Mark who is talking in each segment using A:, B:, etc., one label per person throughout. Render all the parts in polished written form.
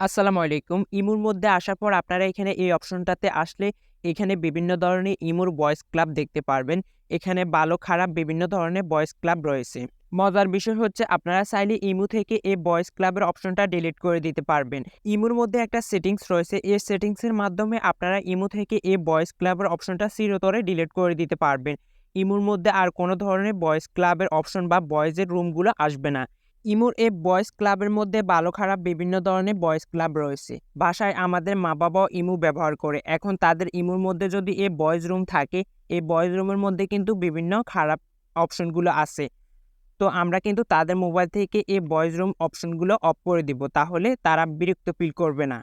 A: আসসালামু আলাইকুম। ইমুর মধ্যে আসার পর আপনারা এখানে এই অপশনটাতে আসলে এখানে বিভিন্ন ধরনের ইমুর ভয়েস ক্লাব দেখতে পারবেন। এখানে ভালো খারাপ বিভিন্ন ধরনের ভয়েস ক্লাব রয়েছে। মজার বিষয় হচ্ছে আপনারা চাইলে ইমু থেকে এই ভয়েস ক্লাবের অপশনটা ডিলিট করে দিতে পারবেন। ইমুর মধ্যে একটা সেটিংস রয়েছে। এই সেটিংসের মাধ্যমে আপনারা ইমু থেকে এই ভয়েস ক্লাবের অপশনটা চিরতরে ডিলিট করে দিতে পারবেন। ইমুর মধ্যে আর কোনো ধরনের ভয়েস ক্লাবের অপশন বা ভয়েসের রুমগুলো আসবে না। ইমুর এই বয়েজ ক্লাবের মধ্যে ভালো খারাপ বিভিন্ন ধরনের বয়েজ ক্লাব রয়েছে। বাসায় আমাদের মা-বাবাও ইমু ব্যবহার করে। এখন তাদের ইমুর মধ্যে যদি এই বয়েজ রুম থাকে, এই বয়েজ রুমের মধ্যে কিন্তু বিভিন্ন খারাপ অপশনগুলো আছে। তো আমরা কিন্তু তাদের মোবাইল থেকে এই বয়েজ রুম অপশনগুলো অফ করে দিব। তাহলে তারা বিরক্ত ফিল করবে না।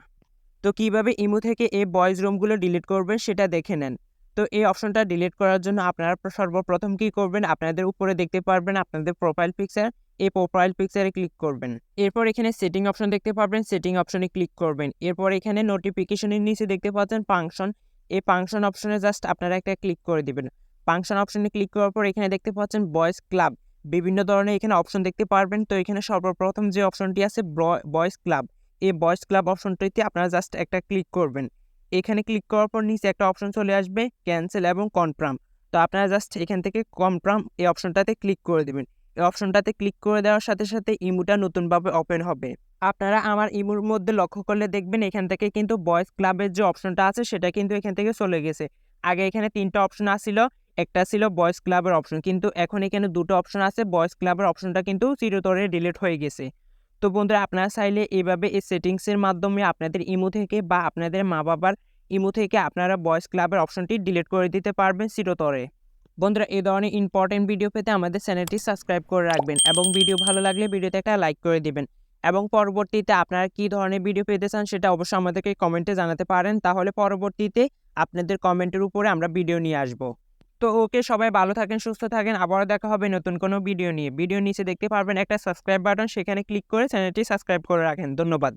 A: তো কিভাবে ইমো থেকে এই ভয়েস রুমগুলো ডিলিট করবেন সেটা দেখে নেন। তো এই অপশনটা ডিলিট করার জন্য আপনারা সর্বপ্রথম কি করবেন, আপনাদের উপরে দেখতে পারবেন আপনাদের প্রোফাইল পিকচার, এই প্রোফাইল পিকচারে ক্লিক করবেন। এরপর এখানে সেটিং অপশন দেখতে পারবেন, সেটিং অপশনে ক্লিক করবেন। এরপর এখানে নোটিফিকেশনের নিচে দেখতে পাচ্ছেন ফাংশন, এই ফাংশন অপশনে জাস্ট আপনারা একটা ক্লিক করে দিবেন। ফাংশন অপশনে ক্লিক করার পর এখানে দেখতে পাচ্ছেন ভয়েস ক্লাব, বিভিন্ন ধরনের এখানে অপশন দেখতে পারবেন। তো এখানে সর্বপ্রথম যে অপশনটি আছে ভয়েস ক্লাব, এই ভয়েস ক্লাব অপশনটিতে আপনারা জাস্ট একটা ক্লিক করবেন। এখানে ক্লিক করার পর নিচে একটা অপশন চলে আসবে ক্যান্সেল এবং কনফার্ম। তো আপনারা জাস্ট এখান থেকে কনফার্ম এই অপশনটাতে ক্লিক করে দেবেন। এই অপশনটাতে ক্লিক করে দেওয়ার সাথে সাথে ইমুটা নতুনভাবে ওপেন হবে। আপনারা আমার ইমুর মধ্যে লক্ষ্য করলে দেখবেন এখান থেকে কিন্তু ভয়েস ক্লাবের যে অপশনটা আছে সেটা কিন্তু এখান থেকে চলে গেছে। আগে এখানে ৩টা অপশন আসছিল, একটা ছিল ভয়েস ক্লাবের অপশন, কিন্তু এখন এখানে 2টো অপশন আছে। ভয়েস ক্লাবের অপশনটা কিন্তু চিরতরে ডিলিট হয়ে গেছে। তো বন্ধুরা, আপনারা চাইলে এইভাবে এই সেটিংসের মাধ্যমে আপনাদের ইমো থেকে বা আপনাদের মা-বাবার ইমো থেকে আপনারা ভয়েস ক্লাবের অপশনটি ডিলিট করে দিতে পারবেন চিরতরে। বন্ধুরা, এই ধরনের ইম্পর্টেন্ট ভিডিও পেতে আমাদের চ্যানেলটি সাবস্ক্রাইব করে রাখবেন এবং ভিডিও ভালো লাগলে ভিডিওতে একটা লাইক করে দিবেন। এবং পরবর্তীতে আপনারা কী ধরনের ভিডিও পেতে চান সেটা অবশ্যই আমাদেরকে কমেন্টে জানাতে পারেন। তাহলে পরবর্তীতে আপনাদের কমেন্টের উপরে আমরা ভিডিও নিয়ে আসব। তো ওকে, সবাই ভালো থাকেন, সুস্থ থাকেন। আবারও দেখা হবে নতুন কোনো ভিডিও নিয়ে। ভিডিওর নিচে দেখতে পারবেন একটা সাবস্ক্রাইব বাটন, সেখানে ক্লিক করে চ্যানেলটি সাবস্ক্রাইব করে রাখেন। ধন্যবাদ।